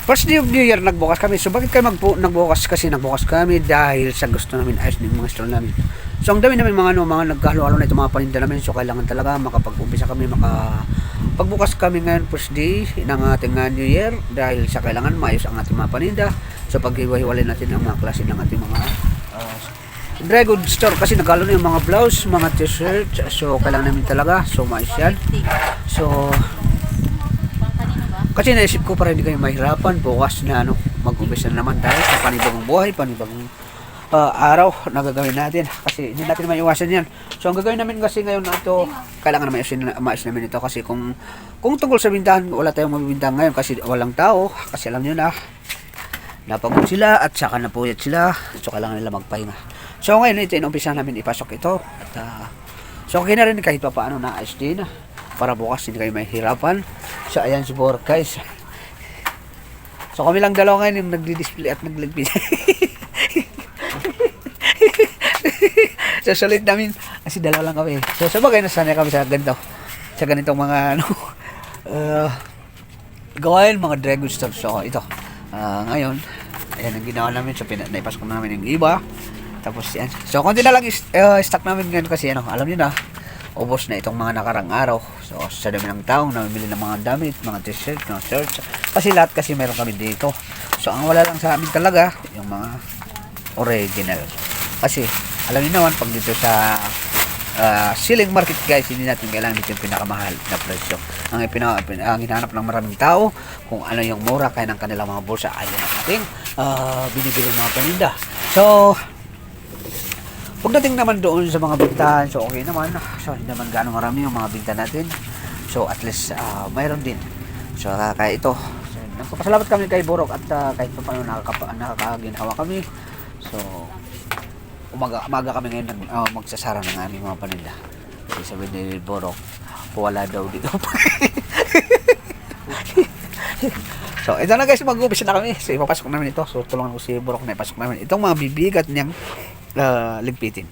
First day of New Year, nagbukas kami. So, bakit kayo nagbukas? Kasi nagbukas kami dahil sa gusto namin ayos ng mga store namin. So, ang dami namin mga nagkahalo-halo na itong mga paninda namin. So, kailangan talaga makapag-umpisa kami, pagbukas kami ngayon first day ng ating New Year dahil sa kailangan maayos ang ating mga paninda. So, paghiwa-hiwalay natin ang mga klase ng ating mga dry goods store kasi nagkahalo na yung mga blouse, mga t-shirt. So, kailangan namin talaga. So, maayos yan. So, kasi naisip ko para hindi kayo mahirapan bukas na mag-umpisa na naman tayo sa panibagong buhay, panibagong araw na gagawin natin kasi hindi natin maiwasan yan. So ang gagawin namin kasi ngayon na ito, kailangan na maayos namin ito kasi kung tungkol sa bintahan, wala tayong magbibintahan ngayon kasi walang tao, kasi alam nyo na napagod sila at saka napuyat sila, so kailangan nila magpahinga. So ngayon ito, inumpisa namin ipasok ito at so okay na rin kahit pa paano na ayos din para bukas hindi kayo mahirapan. So ayan si Borok guys. So kami lang dalawa ngayon yung nagdi-display at nagligpit. So sulit namin kasi dalawa lang kami. So sabagay nasanay kami sa ganito. Sa ganitong mga gawain, mga dry goods store. So ito. Ngayon, ayan ang ginawa namin. So naipasok namin yung iba. Tapos yan. So konti na lang stock namin ngayon kasi alam niyo na ubos na itong mga nakarang araw. So sa dami ng taong namimili ng mga damit, mga t-shirt, mga shirts. Kasi lahat kasi meron kami dito. So ang wala lang sa amin talaga yung mga original. Kasi alam niyo naman pag dito sa selling market guys, hindi natin kailangan dito yung pinakamahal na presyo. Ang hinahanap ng maraming tao kung ano yung mura kaya ng kanilang mga bulsa, ayun ang ating binibili mga paninda. So pagdating naman doon sa mga bintahan, so okay naman. So hindi naman gaano marami yung mga binta natin. So at least mayroon din. So kaya ito. So, nagpapasalamat kami kay Borok at kahit pa paano nakakaginhawa kami. So umaga kami ngayon magsasara ng aming mga paninda. Kasi sabi ni Borok, wala daw dito. So ito na guys, mag-umpisa na kami. So ipapasok namin ito. So tulungan ko si Borok na ipasok namin itong mga bibigat niyang ligpitin.